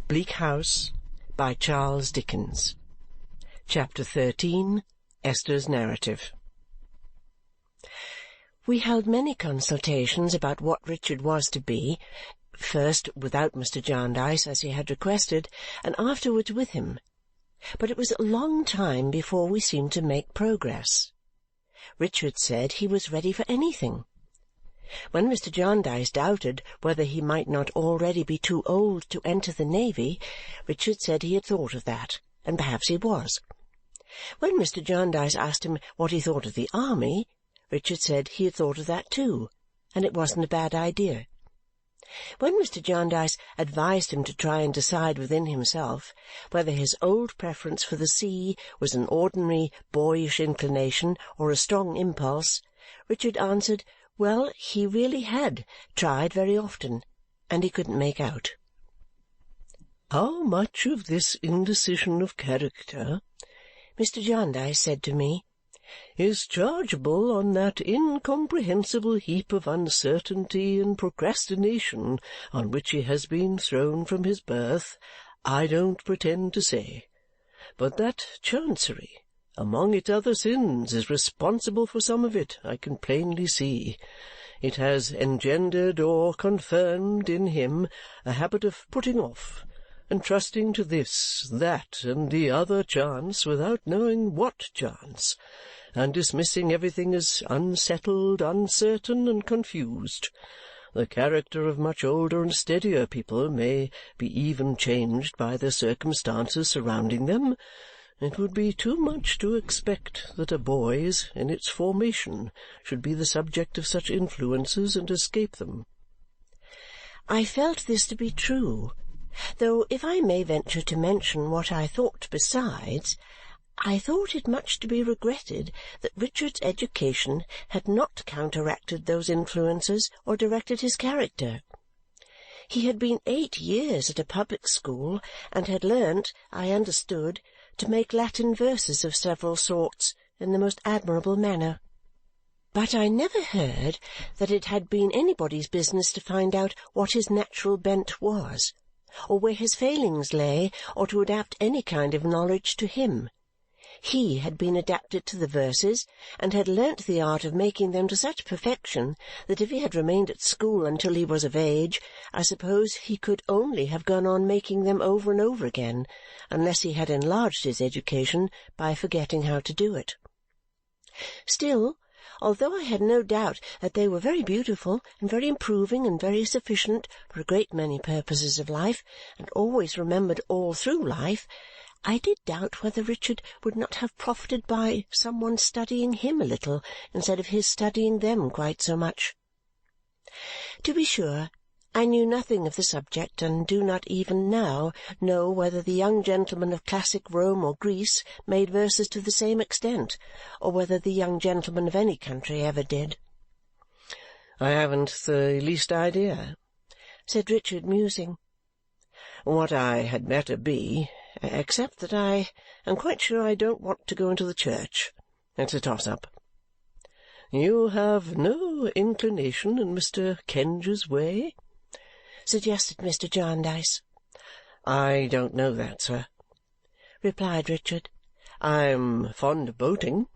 Bleak House by Charles Dickens. Chapter 13. Esther's Narrative. We held many consultations about what Richard was to be, first without Mr. Jarndyce, as he had requested, and afterwards with him. But it was a long time before we seemed to make progress. Richard said he was ready for anything. When Mr. Jarndyce doubted whether he might not already be too old to enter the navy, Richard said he had thought of that, and perhaps he was. When Mr. Jarndyce asked him what he thought of the army, Richard said he had thought of that too, and it wasn't a bad idea. When Mr. Jarndyce advised him to try and decide within himself whether his old preference for the sea was an ordinary boyish inclination or a strong impulse, Richard answered, well, he really had tried very often, and he couldn't make out. "How much of this indecision of character," Mr. Jarndyce said to me, "is chargeable on that incomprehensible heap of uncertainty and procrastination on which he has been thrown from his birth, I don't pretend to say. But that Chancery, among its other sins, is responsible for some of it, I can plainly see. It has engendered or confirmed in him a habit of putting off, and trusting to this, that, and the other chance without knowing what chance, and dismissing everything as unsettled, uncertain, and confused. The character of much older and steadier people may be even changed by the circumstances surrounding them. It would be too much to expect that a boy's, in its formation, should be the subject of such influences and escape them." I felt this to be true, though if I may venture to mention what I thought besides, I thought it much to be regretted that Richard's education had not counteracted those influences or directed his character. He had been 8 years at a public school, and had learnt, I understood, to make Latin verses of several sorts in the most admirable manner. But I never heard that it had been anybody's business to find out what his natural bent was, or where his failings lay, or to adapt any kind of knowledge to him. He had been adapted to the verses, and had learnt the art of making them to such perfection that if he had remained at school until he was of age, I suppose he could only have gone on making them over and over again, unless he had enlarged his education by forgetting how to do it. Still, although I had no doubt that they were very beautiful and very improving and very sufficient for a great many purposes of life, and always remembered all through life, I did doubt whether Richard would not have profited by some one studying him a little instead of his studying them quite so much. To be sure, I knew nothing of the subject, and do not even now know whether the young gentlemen of classic Rome or Greece made verses to the same extent, or whether the young gentlemen of any country ever did. "I haven't the least idea," said Richard, musing. "What I had better be, except that I am quite sure I don't want to go into the church. It's a toss-up." "You have no inclination in Mr. Kenge's way?" suggested Mr. Jarndyce. "I don't know that, sir," replied Richard. "I'm fond of boating.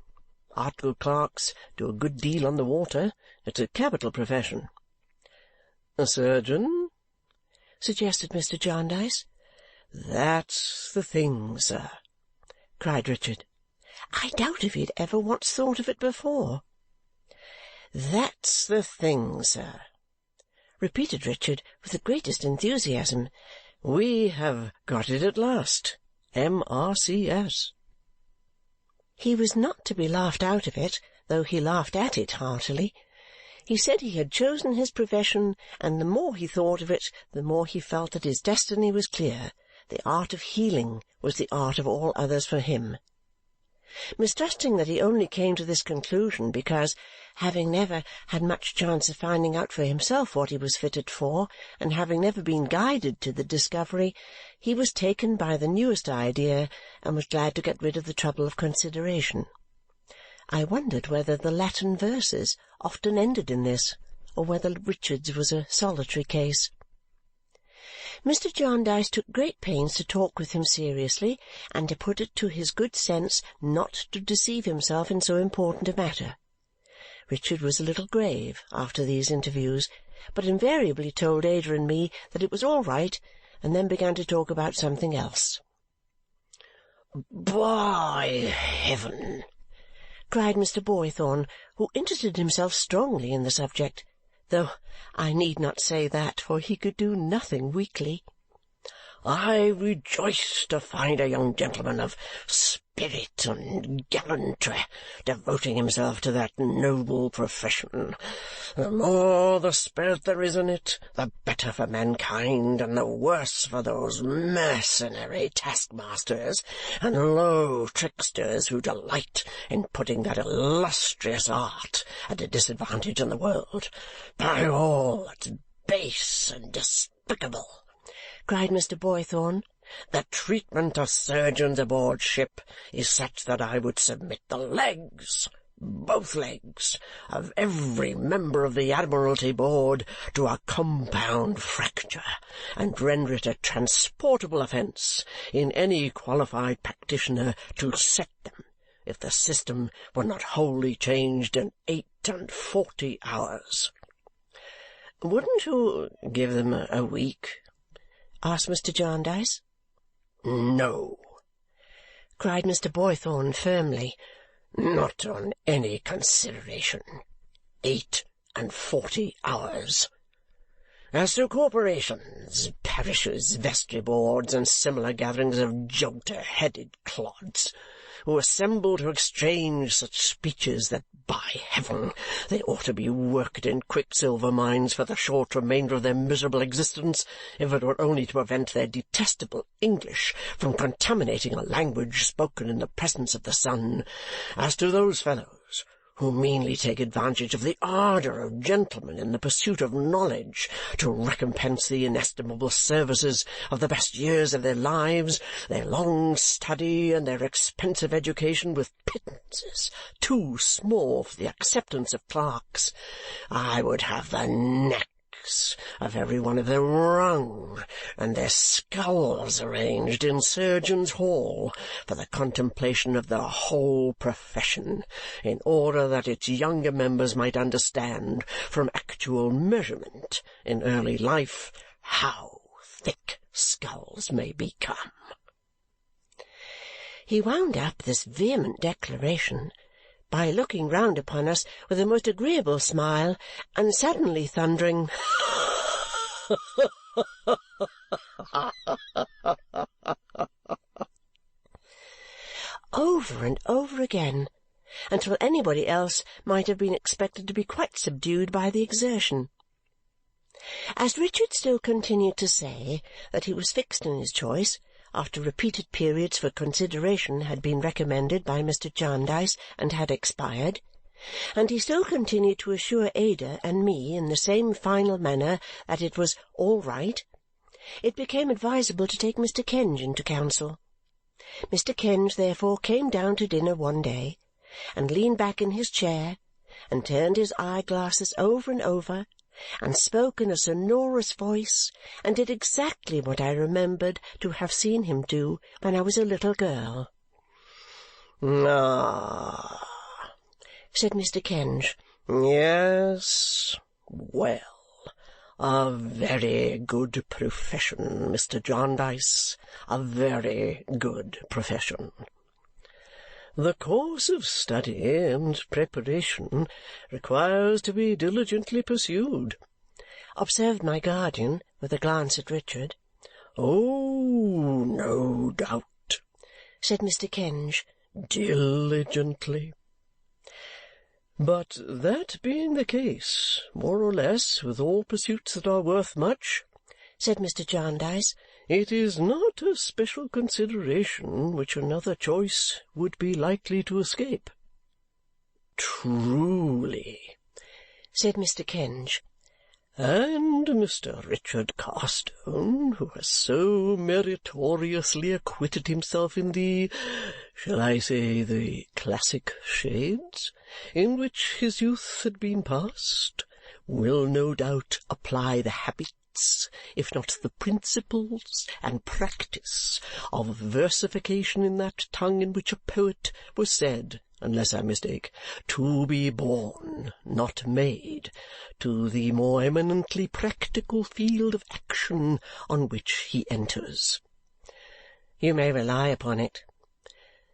Articled clerks do a good deal on the water. It's a capital profession." "A surgeon?" suggested Mr. Jarndyce. "That's the thing, sir," cried Richard. I doubt if he had ever once thought of it before. "That's the thing, sir," repeated Richard with the greatest enthusiasm. "We have got it at last. M.R.C.S." He was not to be laughed out of it, though he laughed at it heartily. He said he had chosen his profession, and the more he thought of it, the more he felt that his destiny was clear. The art of healing was the art of all others for him. Mistrusting that he only came to this conclusion because, having never had much chance of finding out for himself what he was fitted for, and having never been guided to the discovery, he was taken by the newest idea and was glad to get rid of the trouble of consideration. I wondered whether the Latin verses often ended in this, or whether Richard's was a solitary case. Mr. Jarndyce took great pains to talk with him seriously and to put it to his good sense not to deceive himself in so important a matter. Richard was a little grave after these interviews, but invariably told Ada and me that it was all right, and then began to talk about something else. "By heaven!" cried Mr. Boythorn, who interested himself strongly in the subject, though I need not say that, for he could do nothing weakly. "I rejoice to find a young gentleman of spirit and gallantry devoting himself to that noble profession. The more the spirit there is in it, the better for mankind, and the worse for those mercenary taskmasters and low tricksters who delight in putting that illustrious art at a disadvantage in the world. By all that's base and despicable," cried Mr. Boythorn, "the treatment of surgeons aboard ship is such that I would submit the legs, both legs, of every member of the Admiralty Board to a compound fracture, and render it a transportable offence in any qualified practitioner to set them, if the system were not wholly changed in 48 hours." "Wouldn't you give them a week?" asked Mr. Jarndyce. "No," cried Mr. Boythorn firmly, "not on any consideration. 48 hours. As to corporations, parishes, vestry boards, and similar gatherings of jolter-headed clods, who assemble to exchange such speeches that, by heaven, they ought to be worked in quicksilver mines for the short remainder of their miserable existence, if it were only to prevent their detestable English from contaminating a language spoken in the presence of the sun. As to those fellows who meanly take advantage of the ardour of gentlemen in the pursuit of knowledge to recompense the inestimable services of the best years of their lives, their long study, and their expensive education, with pittances too small for the acceptance of clerks, I would have the necks of every one of them wrung, and their skulls arranged in Surgeons' Hall for the contemplation of the whole profession, in order that its younger members might understand, from actual measurement in early life, how thick skulls may become." He wound up this vehement declaration by looking round upon us with a most agreeable smile and suddenly thundering, over and over again, until anybody else might have been expected to be quite subdued by the exertion. As Richard still continued to say that he was fixed in his choice, after repeated periods for consideration had been recommended by Mr. Jarndyce and had expired, and he still continued to assure Ada and me in the same final manner that it was all right, it became advisable to take Mr. Kenge into counsel. Mr. Kenge therefore came down to dinner one day, and leaned back in his chair, and turned his eye-glasses over and over, and spoke in a sonorous voice, and did exactly what I remembered to have seen him do when I was a little girl. "Ah," said Mr. Kenge. "Yes. Well, a very good profession, Mr. Jarndyce, a very good profession. The course of study and preparation requires to be diligently pursued," observed my guardian, with a glance at Richard. "Oh, no doubt," said Mr. Kenge, "diligently. But that being the case, more or less, with all pursuits that are worth much," said Mr. Jarndyce, "it is not a special consideration which another choice would be likely to escape." "Truly," said Mr. Kenge. "And Mr. Richard Carstone, who has so meritoriously acquitted himself in the, shall I say, the classic shades, in which his youth had been passed, will no doubt apply the habit roots, if not the principles and practice, of versification in that tongue in which a poet was said, unless I mistake, to be born, not made, to the more eminently practical field of action on which he enters." "You may rely upon it,"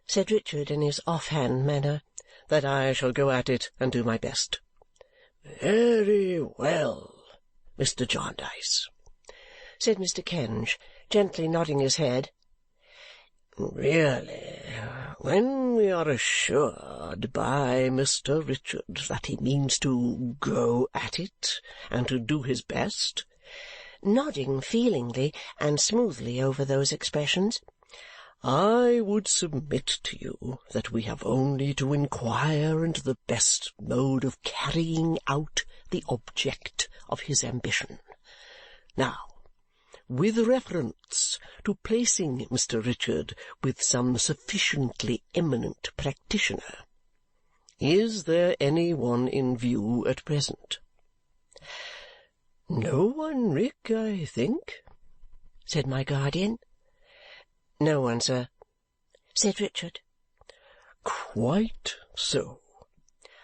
said Richard in his off-hand manner, "that I shall go at it and do my best." "Very well, Mr. Jarndyce," said Mr. Kenge, gently nodding his head. "Really, when we are assured by Mr. Richard that he means to go at it and to do his best," nodding feelingly and smoothly over those expressions, "I would submit to you that we have only to inquire into the best mode of carrying out the object of his ambition. Now, with reference to placing Mr. Richard with some sufficiently eminent practitioner, is there any one in view at present?" "No one, Rick, I think," said my guardian. "No one, sir," said Richard. "Quite so,"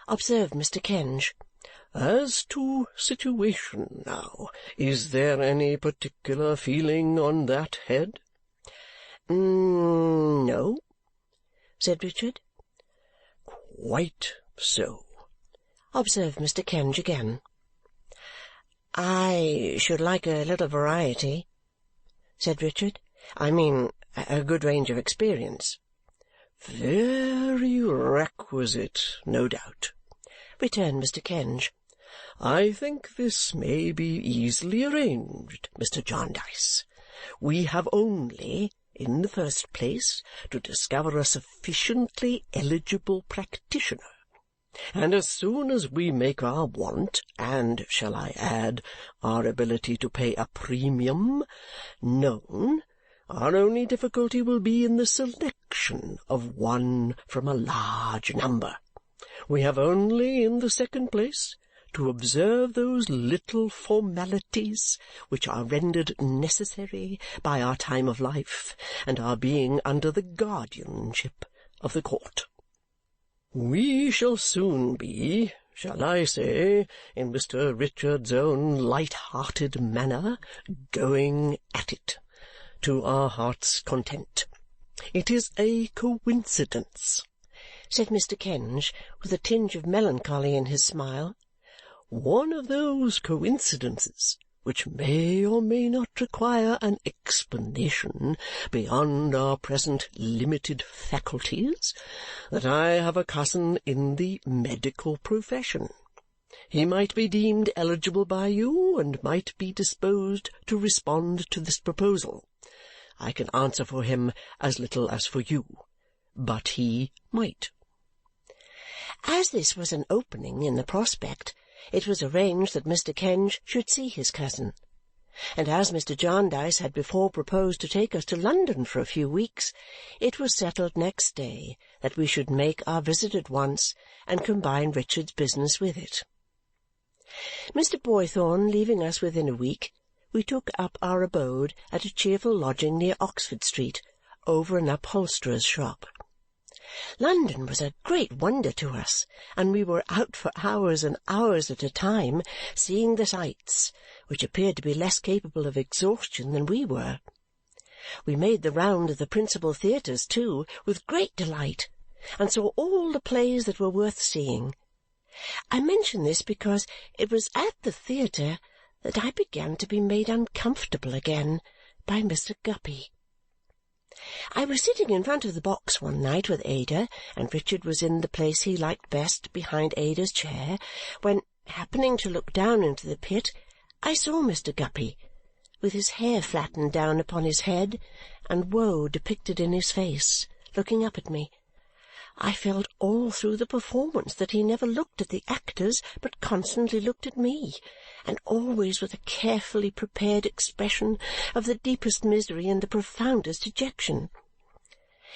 observed Mr. Kenge. "As to situation, now, is there any particular feeling on that head?" "No," said Richard. "Quite so," observed Mr. Kenge again. "I should like a little variety," said Richard. "I mean, a good range of experience." "Very requisite, no doubt," returned Mr. Kenge. "I think this may be easily arranged, Mr. Jarndyce. We have only, in the first place, to discover a sufficiently eligible practitioner, and as soon as we make our want, and, shall I add, our ability to pay a premium, known, our only difficulty will be in the selection of one from a large number. We have only, in the second place, to observe those little formalities which are rendered necessary by our time of life and our being under the guardianship of the court. We shall soon be, shall I say, in Mr. Richard's own light-hearted manner, going at it, to our heart's content. It is a coincidence," said Mr. Kenge, with a tinge of melancholy in his smile, "one of those coincidences which may or may not require an explanation beyond our present limited faculties, that I have a cousin in the medical profession. He might be deemed eligible by you and might be disposed to respond to this proposal. I can answer for him as little as for you, but he might." As this was an opening in the prospect, it was arranged that Mr. Kenge should see his cousin, and as Mr. Jarndyce had before proposed to take us to London for a few weeks, it was settled next day that we should make our visit at once and combine Richard's business with it. Mr. Boythorn leaving us within a week, we took up our abode at a cheerful lodging near Oxford Street, over an upholsterer's shop. London was a great wonder to us, and we were out for hours and hours at a time, seeing the sights, which appeared to be less capable of exhaustion than we were. We made the round of the principal theatres, too, with great delight, and saw all the plays that were worth seeing. I mention this because it was at the theatre that I began to be made uncomfortable again by Mr. Guppy. I was sitting in front of the box one night with Ada, and Richard was in the place he liked best behind Ada's chair, when, happening to look down into the pit, I saw Mr. Guppy, with his hair flattened down upon his head and woe depicted in his face, looking up at me. I felt all through the performance that he never looked at the actors, but constantly looked at me, and always with a carefully prepared expression of the deepest misery and the profoundest dejection.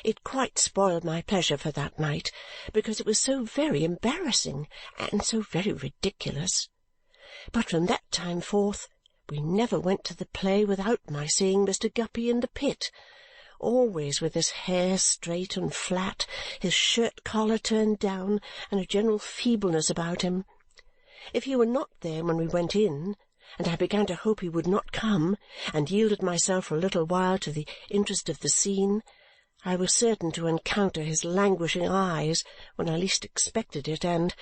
It quite spoiled my pleasure for that night, because it was so very embarrassing and so very ridiculous. But from that time forth We never went to the play without my seeing Mr. Guppy in the pit, always with his hair straight and flat, his shirt-collar turned down, and a general feebleness about him. If he were not there when we went in, and I began to hope he would not come, and yielded myself for a little while to the interest of the scene, I was certain to encounter his languishing eyes when I least expected it, and,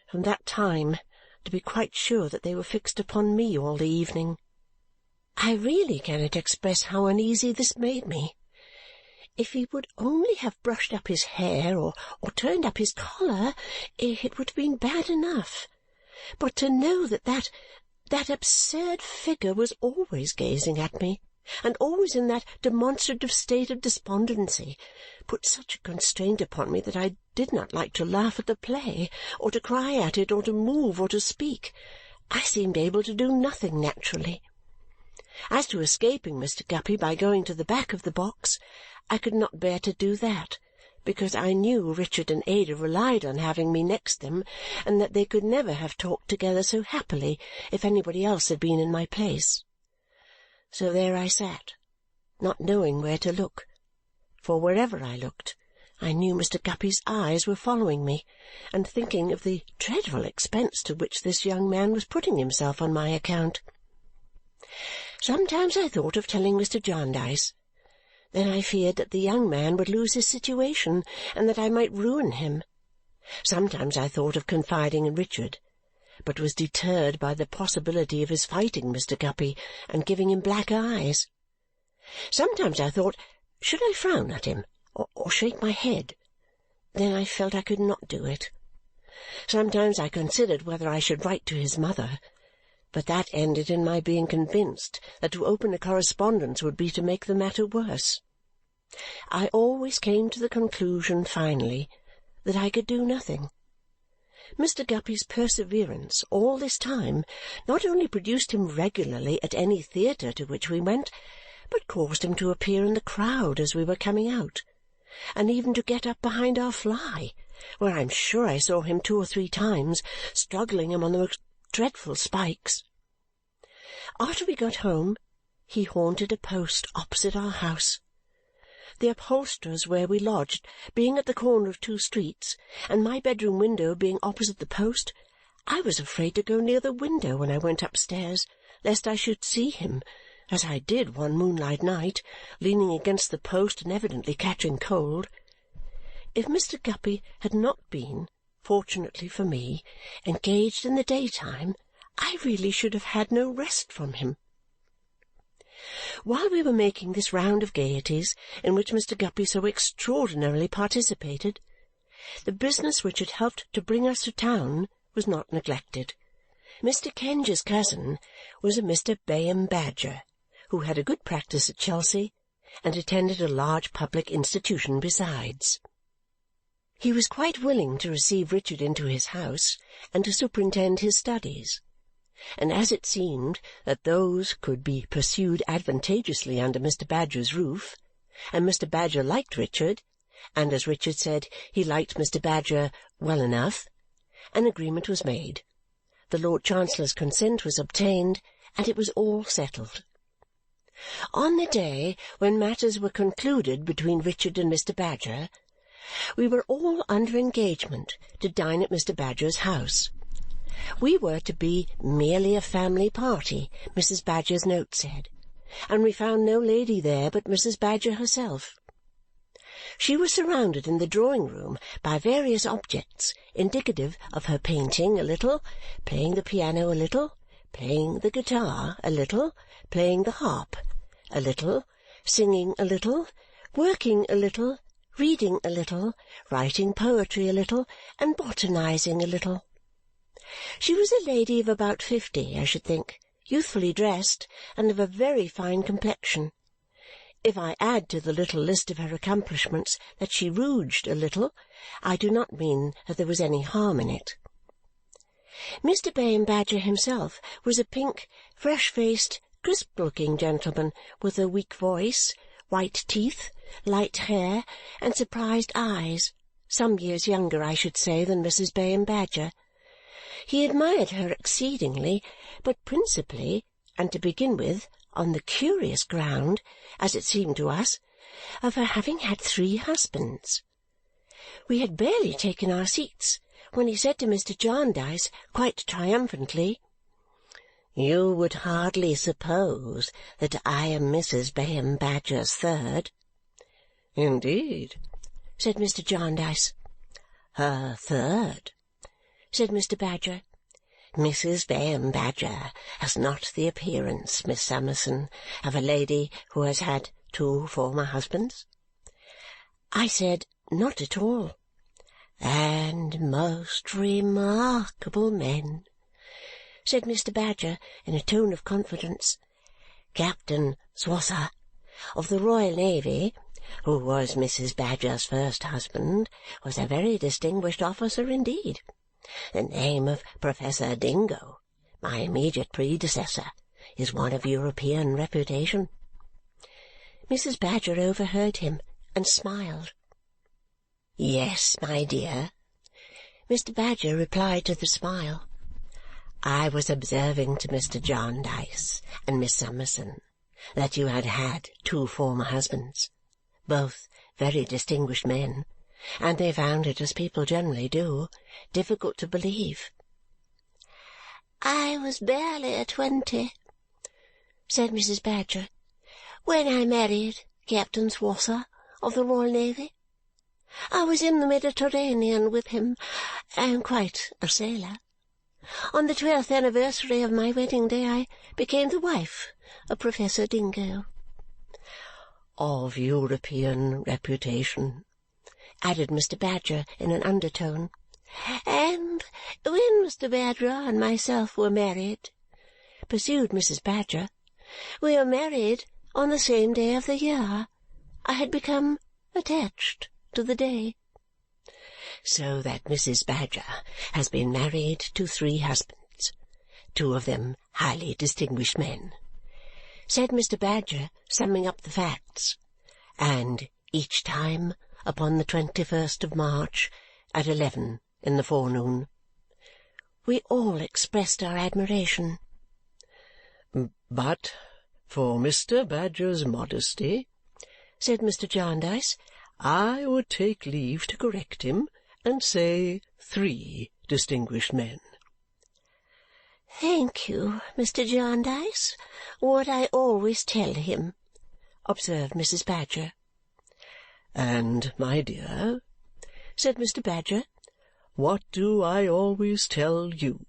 from that time, to be quite sure that they were fixed upon me all the evening. I really cannot express how uneasy this made me. If he would only have brushed up his hair or turned up his collar, it would have been bad enough. But to know that absurd figure was always gazing at me, and always in that demonstrative state of despondency, put such a constraint upon me that I did not like to laugh at the play, or to cry at it, or to move, or to speak. I seemed able to do nothing naturally. As to escaping Mr. Guppy by going to the back of the box, I could not bear to do that, because I knew Richard and Ada relied on having me next them, and that they could never have talked together so happily if anybody else had been in my place. So there I sat, not knowing where to look, for wherever I looked, I knew Mr. Guppy's eyes were following me, and thinking of the dreadful expense to which this young man was putting himself on my account. Sometimes I thought of telling Mr. Jarndyce. Then I feared that the young man would lose his situation, and that I might ruin him. Sometimes I thought of confiding in Richard, but was deterred by the possibility of his fighting Mr. Guppy and giving him black eyes. Sometimes I thought, should I frown at him, or shake my head? Then I felt I could not do it. Sometimes I considered whether I should write to his mother, but that ended in my being convinced that to open a correspondence would be to make the matter worse. I always came to the conclusion, finally, that I could do nothing. Mr. Guppy's perseverance all this time not only produced him regularly at any theatre to which we went, but caused him to appear in the crowd as we were coming out, and even to get up behind our fly, where I am sure I saw him 2 or 3 times, struggling among the most dreadful spikes. After we got home, he haunted a post opposite our house. The upholsterer's where we lodged being at the corner of 2 streets, and my bedroom window being opposite the post, I was afraid to go near the window when I went upstairs, lest I should see him, as I did one moonlight night, leaning against the post and evidently catching cold. If Mr. Guppy had not been, fortunately for me, engaged in the daytime, I really should have had no rest from him. While we were making this round of gaieties, in which Mr. Guppy so extraordinarily participated, the business which had helped to bring us to town was not neglected. Mr. Kenge's cousin was a Mr. Bayham Badger, who had a good practice at Chelsea, and attended a large public institution besides. He was quite willing to receive Richard into his house and to superintend his studies, and as it seemed that those could be pursued advantageously under Mr. Badger's roof, and Mr. Badger liked Richard, and as Richard said he liked Mr. Badger well enough, an agreement was made, the Lord Chancellor's consent was obtained, and it was all settled. On the day when matters were concluded between Richard and Mr. Badger, we were all under engagement to dine at Mr. Badger's house. We were to be merely a family party, Mrs. Badger's note said, and we found no lady there but Mrs. Badger herself. She was surrounded in the drawing-room by various objects indicative of her painting a little, playing the piano a little, playing the guitar a little, playing the harp a little, singing a little, working a little, reading a little, writing poetry a little, and botanizing a little. She was a lady of about 50, I should think, youthfully dressed, and of a very fine complexion. If I add to the little list of her accomplishments that she rouged a little, I do not mean that there was any harm in it. Mr. Bayham Badger himself was a pink, fresh-faced, crisp-looking gentleman with a weak voice, white teeth, light hair, and surprised eyes, some years younger, I should say, than Mrs. Bayham Badger. He admired her exceedingly, but principally, and to begin with, on the curious ground, as it seemed to us, of her having had 3 husbands. We had barely taken our seats when he said to Mr. Jarndyce, quite triumphantly, "You would hardly suppose that I am Mrs. Bayham Badger's third?" "Indeed?" said Mr. Jarndyce. "Her third?" said Mr. Badger. "Mrs. Bayham Badger has not the appearance, Miss Summerson, of a lady who has had 2 former husbands?" I said, "Not at all." "And most remarkable men," said Mr. Badger in a tone of confidence. "Captain Swosser, of the Royal Navy, who was Mrs. Badger's first husband, was a very distinguished officer indeed. The name of Professor Dingo, my immediate predecessor, is one of European reputation." Mrs. Badger overheard him and smiled. "Yes, my dear," Mr. Badger replied to the smile. "I was observing to Mr. Jarndyce and Miss Summerson that you had had 2 former husbands, both very distinguished men, and they found it, as people generally do, difficult to believe." "I was barely 20," said Mrs. Badger, "when I married Captain Swosser of the Royal Navy. I was in the Mediterranean with him. I am quite a sailor. On the 12th anniversary of my wedding day I became the wife of Professor Dingo." "Of European reputation," added Mr. Badger in an undertone. "And when Mr. Badger and myself were married," pursued Mrs. Badger, "we were married on the same day of the year. I had become attached to the day." "So that Mrs. Badger has been married to 3 husbands, 2 of them highly distinguished men," said Mr. Badger, summing up the facts, "and each time upon the 21st of March at 11 in the forenoon." We all expressed our admiration. "But for Mr. Badger's modesty," said Mr. Jarndyce, "I would take leave to correct him and say 3 distinguished men." "Thank you, Mr. Jarndyce. What I always tell him," observed Mrs. Badger. "And, my dear," said Mr. Badger, "what do I always tell you?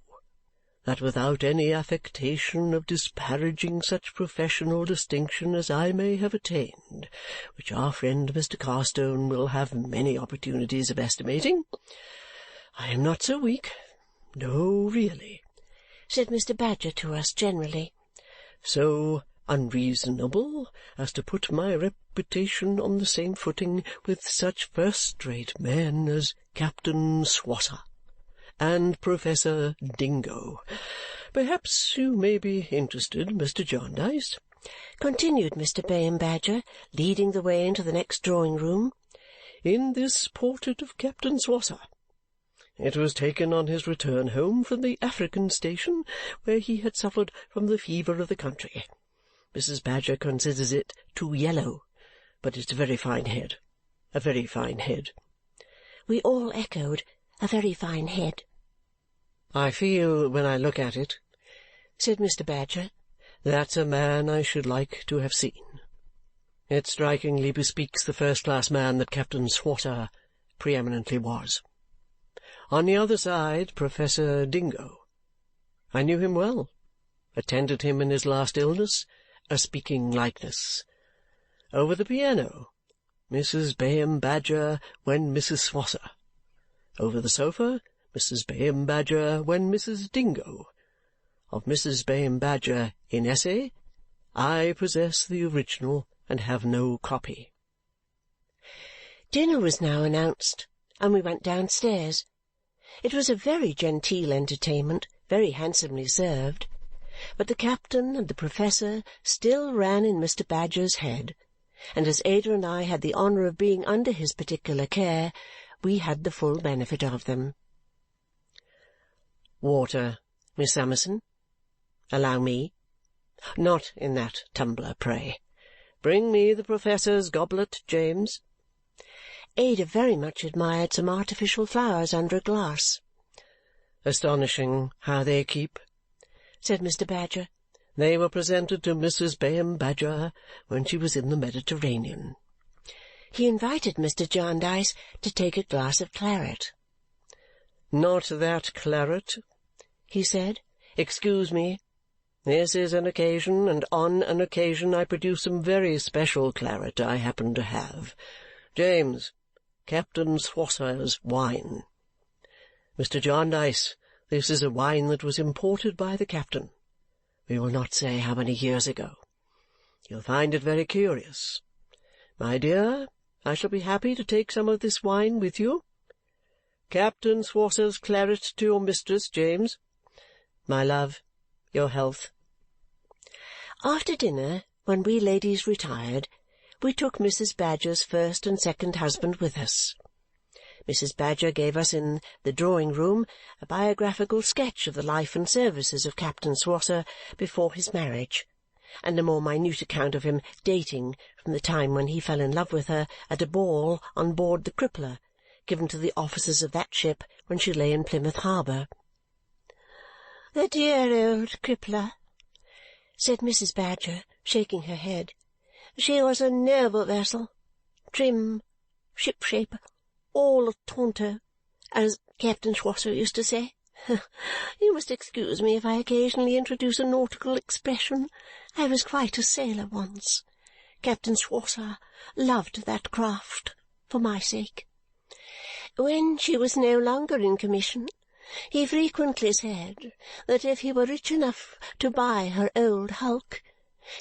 That without any affectation of disparaging such professional distinction as I may have attained, which our friend Mr. Carstone will have many opportunities of estimating, I am not so weak, no, really," said Mr. Badger to us generally, "so unreasonable as to put my reputation on the same footing with such first-rate men as Captain Swosser and Professor Dingo. Perhaps you may be interested, Mr. Jarndyce," continued Mr. Bayham Badger, leading the way into the next drawing-room, "in this portrait of Captain Swosser. It was taken on his return home from the African station, where he had suffered from the fever of the country. Mrs. Badger considers it too yellow, but it's a very fine head, a very fine head." We all echoed, "A very fine head." "I feel, when I look at it," said Mr. Badger, "that's a man I should like to have seen. It strikingly bespeaks the first-class man that Captain Swosser preeminently was. On the other side, Professor Dingo. I knew him well, attended him in his last illness, a speaking likeness. Over the piano, Mrs. Bayham Badger when Mrs. Swosser. Over the sofa, Mrs. Bayham Badger when Mrs. Dingo. Of Mrs. Bayham Badger in essay, I possess the original and have no copy." Dinner was now announced, and we went downstairs. It was a very genteel entertainment, very handsomely served, but the captain and the professor still ran in Mr. Badger's head, and as Ada and I had the honour of being under his particular care, we had the full benefit of them. "Water, Miss Summerson. Allow me," Not in that tumbler, pray. Bring me the Professor's goblet, James." Ada very much admired some artificial flowers under a glass. "Astonishing how they keep," said Mr. Badger. "They were presented to Mrs. Bayham Badger when she was in the Mediterranean." He invited Mr. Jarndyce to take a glass of claret. "Not that claret," he said. "Excuse me. This is an occasion, and on an occasion I produce some very special claret I happen to have. James, Captain Swosser's wine. Mr. Jarndyce, this is a wine that was imported by the captain. We will not say how many years ago. You'll find it very curious. My dear, I shall be happy to take some of this wine with you. Captain Swosser's claret to your mistress, James. My love, your health." After dinner, when we ladies retired, we took Mrs. Badger's first and second husband with us. Mrs. Badger gave us in the drawing-room a biographical sketch of the life and services of Captain Swosser before his marriage, and a more minute account of him dating from the time when he fell in love with her at a ball on board the Crippler, given to the officers of that ship when she lay in Plymouth Harbour. "The dear old Crippler," said Mrs. Badger, shaking her head. "She was a noble vessel, trim, ship-shape, all a taunto, as Captain Swosser used to say. You must excuse me if I occasionally introduce a nautical expression. I was quite a sailor once. Captain Swosser loved that craft for my sake. When she was no longer in commission, he frequently said that if he were rich enough to buy her old hulk,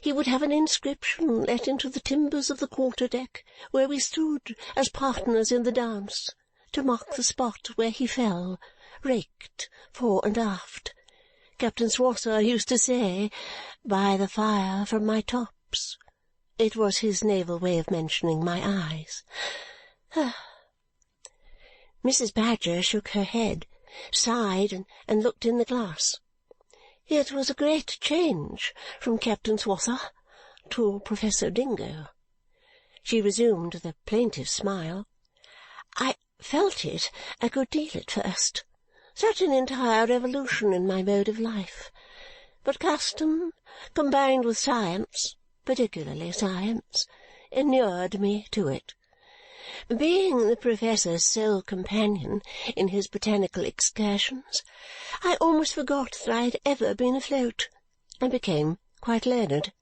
he would have an inscription let into the timbers of the quarter-deck where we stood as partners in the dance, to mark the spot where he fell, raked fore and aft. Captain Swosser used to say, 'By the fire from my tops.' It was his naval way of mentioning my eyes." Mrs. Badger shook her head, sighed, and looked in the glass. "It was a great change from Captain Swosser to Professor Dingo." She resumed with a plaintive smile. "I felt it a good deal at first. Such an entire revolution in my mode of life. But custom, combined with science, particularly science, inured me to it. Being the Professor's sole companion in his botanical excursions, I almost forgot that I had ever been afloat, and became quite learned.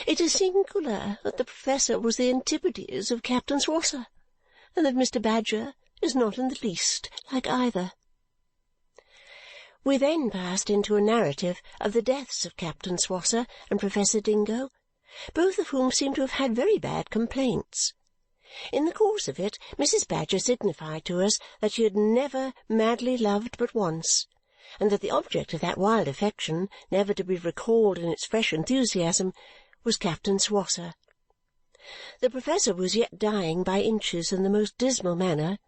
It is singular that the Professor was the antipodes of Captain Swosser, and that Mr. Badger is not in the least like either." We then passed into a narrative of the deaths of Captain Swosser and Professor Dingo, both of whom seemed to have had very bad complaints. In the course of it, Mrs. Badger signified to us that she had never madly loved but once, and that the object of that wild affection, never to be recalled in its fresh enthusiasm, was Captain Swosser. The Professor was yet dying by inches in the most dismal manner,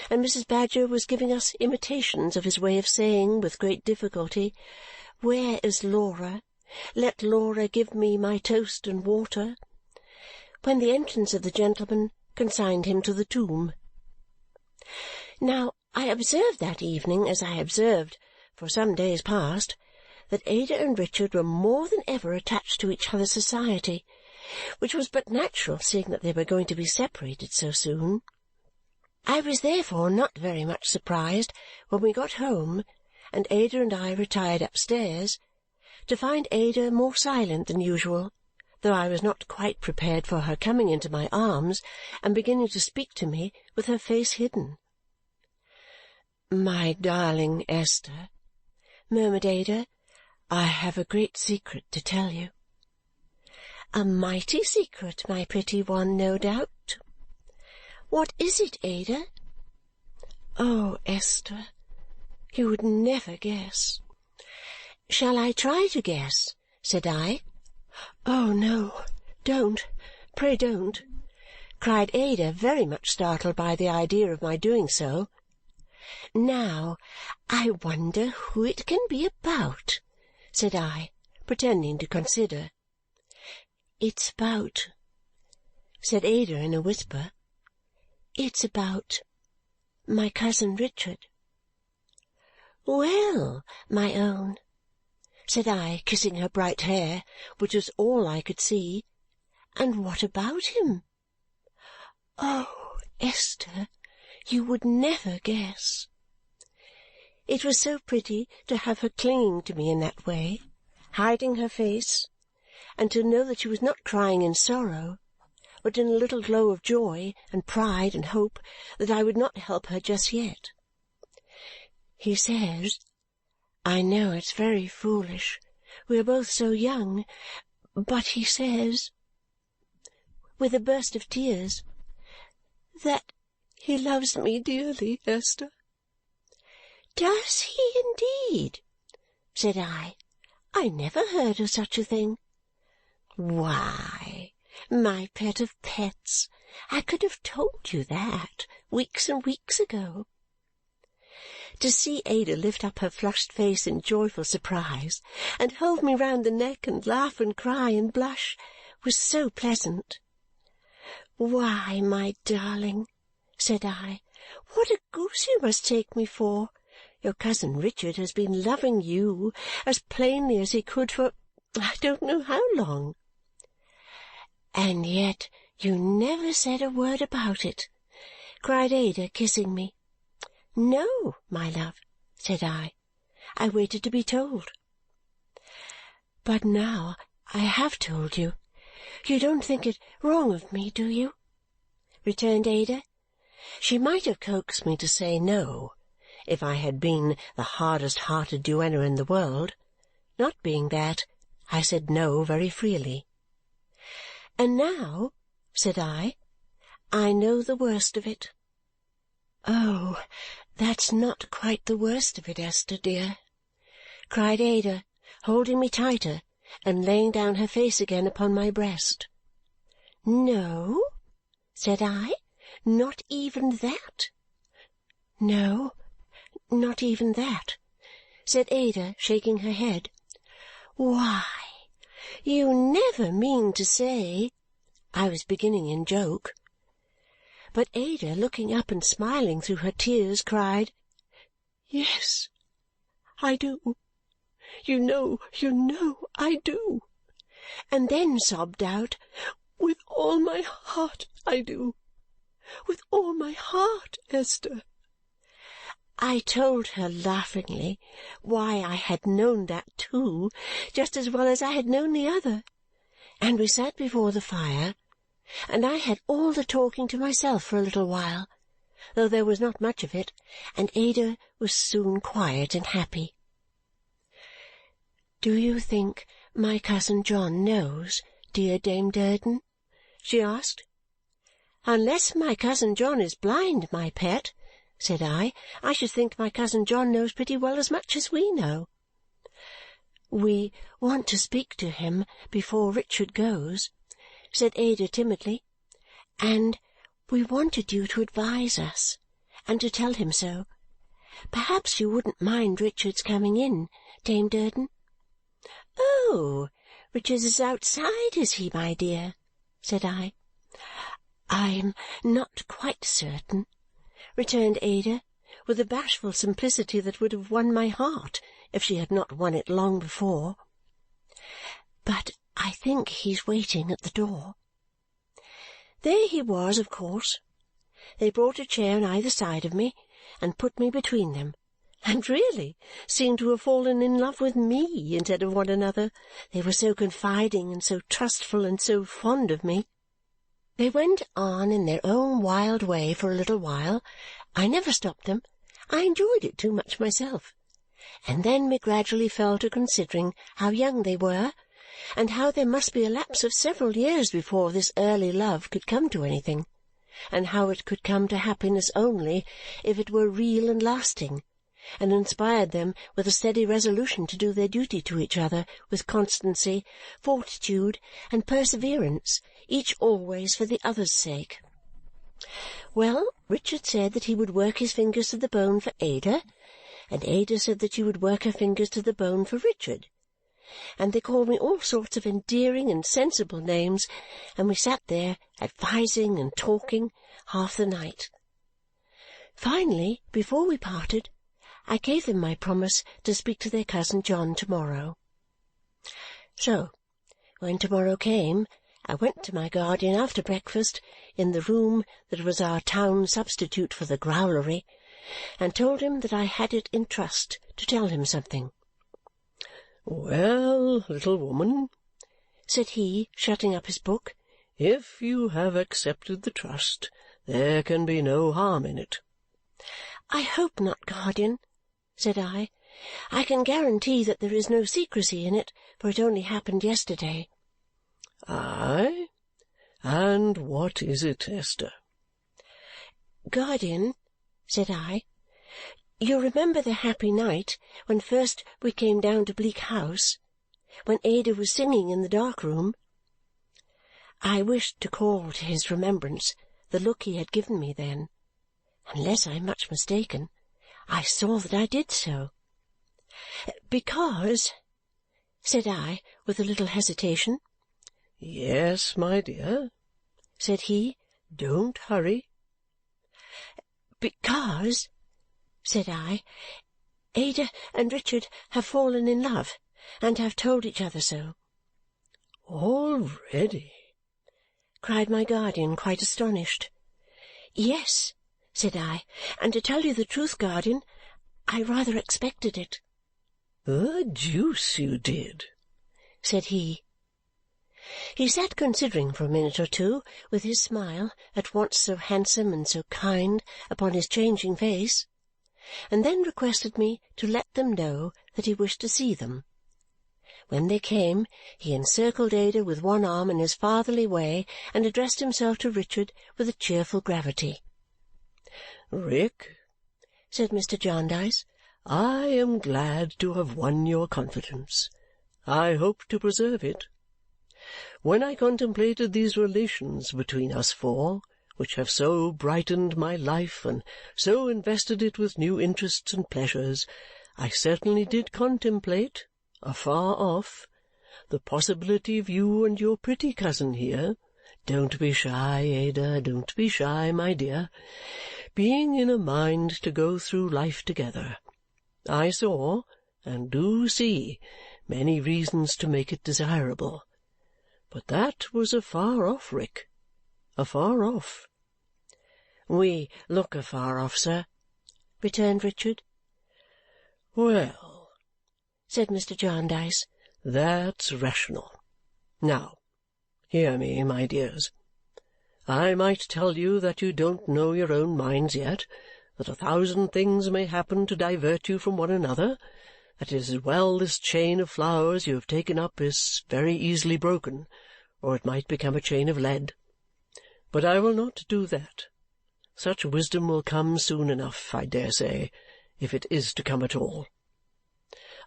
and Mrs. Badger was giving us imitations of his way of saying, with great difficulty, "Where is Laura? Let Laura give me my toast and water," when the entrance of the gentleman consigned him to the tomb. Now, I observed that evening, as I observed for some days past, that Ada and Richard were more than ever attached to each other's society, which was but natural, seeing that they were going to be separated so soon. I was therefore not very much surprised when we got home, and Ada and I retired upstairs, to find Ada more silent than usual, though I was not quite prepared for her coming into my arms and beginning to speak to me with her face hidden. "My darling Esther," murmured Ada, "I have a great secret to tell you." "A mighty secret, my pretty one, no doubt. What is it, Ada?" "Oh, Esther, you would never guess." "Shall I try to guess?" said I. "Oh, no, don't, pray don't!" cried Ada, very much startled by the idea of my doing so. "Now, I wonder who it can be about," said I, pretending to consider. "It's about," said Ada in a whisper, "it's about my cousin Richard." "Well, my own," said I, kissing her bright hair, which was all I could see, "and what about him?" "Oh, Esther, you would never guess." It was so pretty to have her clinging to me in that way, hiding her face, and to know that she was not crying in sorrow, but in a little glow of joy and pride and hope that I would not help her just yet. "He says, I know it's very foolish, we are both so young, but he says," with a burst of tears, "that he loves me dearly, Esther." "Does he indeed?" said I. "I never heard of such a thing." "Why, my pet of pets, I could have told you that weeks and weeks ago." To see Ada lift up her flushed face in joyful surprise and hold me round the neck and laugh and cry and blush was so pleasant. "Why, my darling," said I, "what a goose you must take me for! Your cousin Richard has been loving you as plainly as he could for I don't know how long." "And yet you never said a word about it," cried Ada, kissing me. "No, my love," said I. "I waited to be told." "But now I have told you, you don't think it wrong of me, do you?" returned Ada. She might have coaxed me to say no, if I had been the hardest-hearted duenna in the world. Not being that, I said no very freely. "And now," said I know the worst of it." "Oh, that's not quite the worst of it, Esther, dear," cried Ada, holding me tighter and laying down her face again upon my breast. "No?" said I. "Not even that?" "No, not even that," said Ada, shaking her head. "Why, you never mean to say—" I was beginning in joke. But Ada, looking up and smiling through her tears, cried, "Yes, I do. You know I do." And then sobbed out, "With all my heart I do. With all my heart, Esther." I told her laughingly why I had known that too, just as well as I had known the other, and we sat before the fire, and I had all the talking to myself for a little while, though there was not much of it, and Ada was soon quiet and happy. "Do you think my cousin John knows, dear Dame Durden?" she asked. "Unless my cousin John is blind, my pet," said I should think my cousin John knows pretty well as much as we know." "We want to speak to him before Richard goes," said Ada timidly, "and we wanted you to advise us and to tell him so. Perhaps you wouldn't mind Richard's coming in, Dame Durden?" "Oh, Richard is outside, is he, my dear?" said I. "I'm not quite certain," returned Ada, with a bashful simplicity that would have won my heart if she had not won it long before. "But I think he's waiting at the door." There he was, of course. They brought a chair on either side of me and put me between them, and really seemed to have fallen in love with me instead of one another, they were so confiding and so trustful and so fond of me. They went on in their own wild way for a little while. I never stopped them. I enjoyed it too much myself. And then we gradually fell to considering how young they were, and how there must be a lapse of several years before this early love could come to anything, and how it could come to happiness only if it were real and lasting, and inspired them with a steady resolution to do their duty to each other with constancy, fortitude, and perseverance, each always for the other's sake. Well, Richard said that he would work his fingers to the bone for Ada, and Ada said that she would work her fingers to the bone for Richard, and they called me all sorts of endearing and sensible names, and we sat there advising and talking half the night. Finally, before we parted, I gave them my promise to speak to their cousin John to-morrow. So, when to-morrow came, I went to my guardian after breakfast in the room that was our town substitute for the growlery, and told him that I had it in trust to tell him something. "Well, little woman," said he, shutting up his book, "if you have accepted the trust, there can be no harm in it." "I hope not, guardian," said I. "I can guarantee that there is no secrecy in it, for it only happened yesterday." "Aye? And what is it, Esther?" "Guardian," said I, "you remember the happy night when first we came down to Bleak House, when Ada was singing in the dark room?" I wished to call to his remembrance the look he had given me then. Unless I am much mistaken, I saw that I did so. "Because," said I, with a little hesitation. "Yes, my dear," said he. "Don't hurry." "Because," said I, "Ada and Richard have fallen in love, and have told each other so." "Already?" cried my guardian, quite astonished. "Yes," said I, "and to tell you the truth, guardian, I rather expected it." "The deuce you did!" said he. He sat considering for a minute or two, with his smile, at once so handsome and so kind, upon his changing face, and then requested me to let them know that he wished to see them. When they came, he encircled Ada with one arm in his fatherly way and addressed himself to Richard with a cheerful gravity. "Rick," said Mr. Jarndyce, "I am glad to have won your confidence. I hope to preserve it. When I contemplated these relations between us four, which have so brightened my life and so invested it with new interests and pleasures, I certainly did contemplate, afar off, the possibility of you and your pretty cousin here — don't be shy, Ada, don't be shy, my dear — being in a mind to go through life together. I saw, and do see, many reasons to make it desirable. But that was afar off, Rick, afar off." "We look afar off, sir," returned Richard. "Well," said Mr. Jarndyce, "that's rational. Now, hear me, my dears. I might tell you that you don't know your own minds yet, that 1,000 things may happen to divert you from one another, that it is well this chain of flowers you have taken up is very easily broken, or it might become a chain of lead. But I will not do that. Such wisdom will come soon enough, I dare say, if it is to come at all.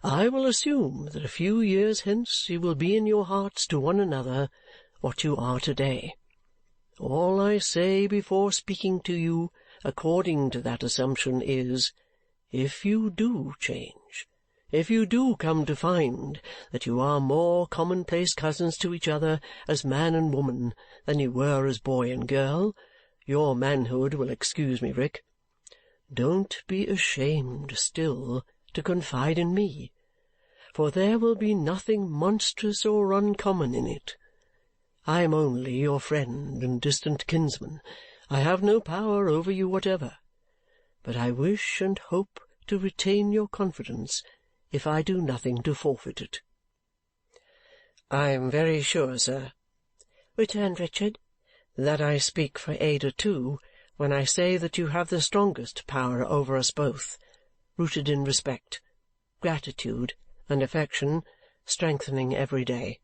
I will assume that a few years hence you will be in your hearts to one another what you are to-day. All I say before speaking to you according to that assumption is, if you do change, if you do come to find that you are more commonplace cousins to each other as man and woman than you were as boy and girl, your manhood will excuse me, Rick, don't be ashamed still to confide in me, for there will be nothing monstrous or uncommon in it. I am only your friend and distant kinsman. I have no power over you whatever, but I wish and hope to retain your confidence if I do nothing to forfeit it." "I am very sure, sir," returned Richard, "that I speak for Ada too when I say that you have the strongest power over us both, rooted in respect, gratitude, and affection, strengthening every day."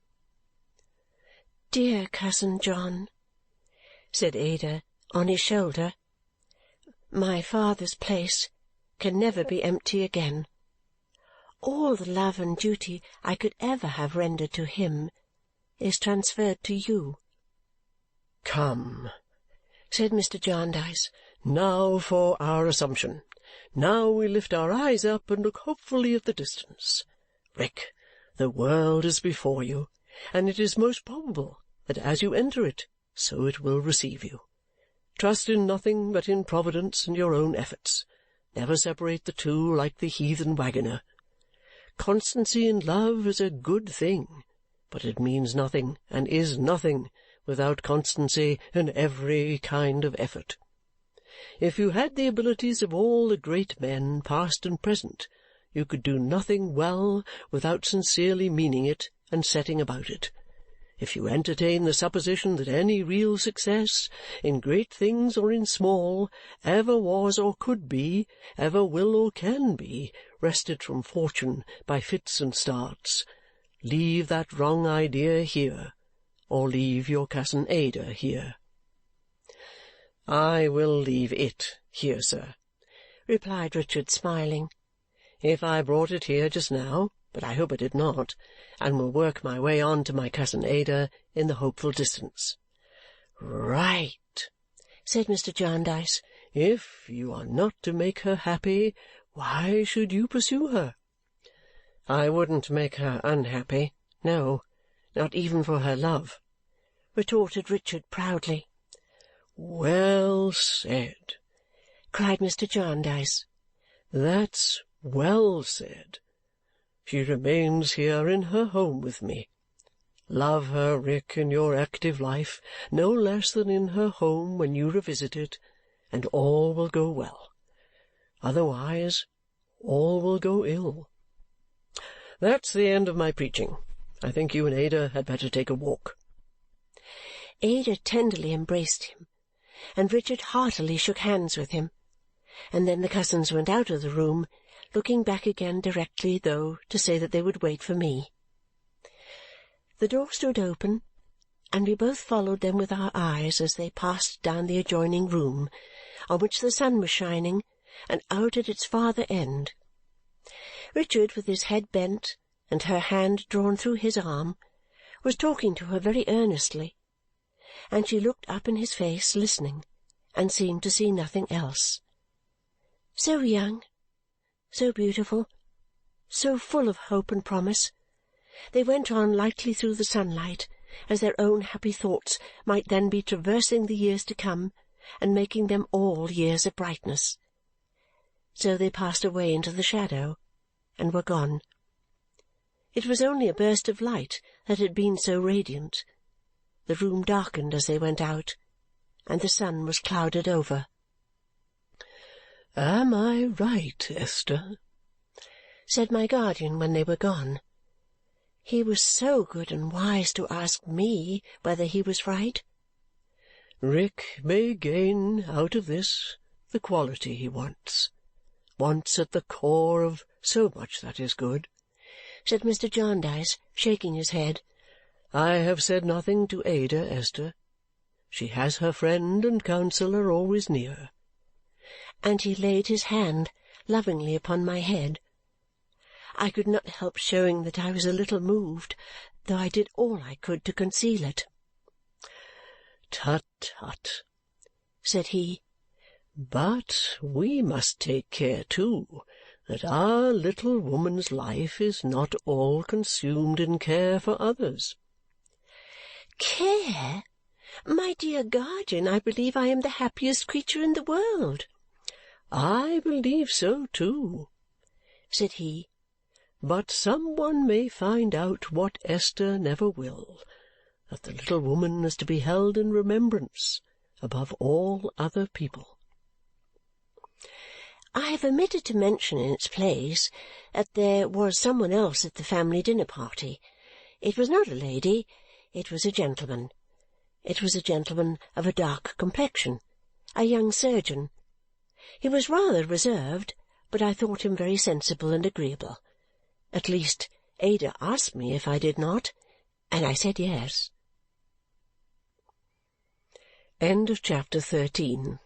"Dear cousin John," said Ada, on his shoulder, "my father's place can never be empty again. All the love and duty I could ever have rendered to him is transferred to you." "Come," said Mr. Jarndyce, "now for our assumption. Now we lift our eyes up and look hopefully at the distance. Rick, The world is before you, and it is most probable that as you enter it, so it will receive you. Trust in nothing but in Providence and your own efforts. Never separate the two like the heathen waggoner. Constancy in love is a good thing, but it means nothing and is nothing without constancy in every kind of effort. If you had the abilities of all the great men, past and present, you could do nothing well without sincerely meaning it and setting about it. If you entertain the supposition that any real success, in great things or in small, ever was or could be, ever will or can be, wrested from fortune by fits and starts, leave that wrong idea here, or leave your cousin Ada here." "I will leave it here, sir," replied Richard, smiling. "If I brought it here just now, but I hope I did not, and will work my way on to my cousin Ada in the hopeful distance." "Right," said Mr. Jarndyce. "If you are not to make her happy, why should you pursue her?" "I wouldn't make her unhappy, no, not even for her love," retorted Richard proudly. "Well said!" cried Mr. Jarndyce. "That's well said. She remains here in her home with me. Love her, Rick, in your active life, no less than in her home when you revisit it, and all will go well. Otherwise, all will go ill. That's the end of my preaching. I think you and Ada had better take a walk." Ada tenderly embraced him, and Richard heartily shook hands with him, and then the cousins went out of the room, looking back again directly, though, to say that they would wait for me. The door stood open, and we both followed them with our eyes as they passed down the adjoining room, on which the sun was shining, and out at its farther end. Richard, with his head bent and her hand drawn through his arm, was talking to her very earnestly, and she looked up in his face, listening, and seemed to see nothing else. So young, so beautiful, so full of hope and promise, they went on lightly through the sunlight, as their own happy thoughts might then be traversing the years to come and making them all years of brightness. So they passed away into the shadow, and were gone. It was only a burst of light that had been so radiant. The room darkened as they went out, and the sun was clouded over. "Am I right, Esther?" said my guardian when they were gone. He was so good and wise to ask me whether he was right. "Rick may gain out of this the quality he wants at the core of so much that is good," said Mr. Jarndyce, shaking his head. "I have said nothing to Ada, Esther. She has her friend and counsellor always near." And he laid his hand lovingly upon my head. I could not help showing that I was a little moved, though I did all I could to conceal it. "Tut, tut," said he, "but we must take care, too, that our little woman's life is not all consumed in care for others." "Care? My dear guardian, I believe I am the happiest creature in the world." "I believe so, too," said he, "but some one may find out what Esther never will, that the little woman is to be held in remembrance above all other people." I have omitted to mention in its place that there was some one else at the family dinner-party. It was not a lady, it was a gentleman. It was a gentleman of a dark complexion, a young surgeon. He was rather reserved, but I thought him very sensible and agreeable. At least, Ada asked me if I did not, and I said yes. Chapter 13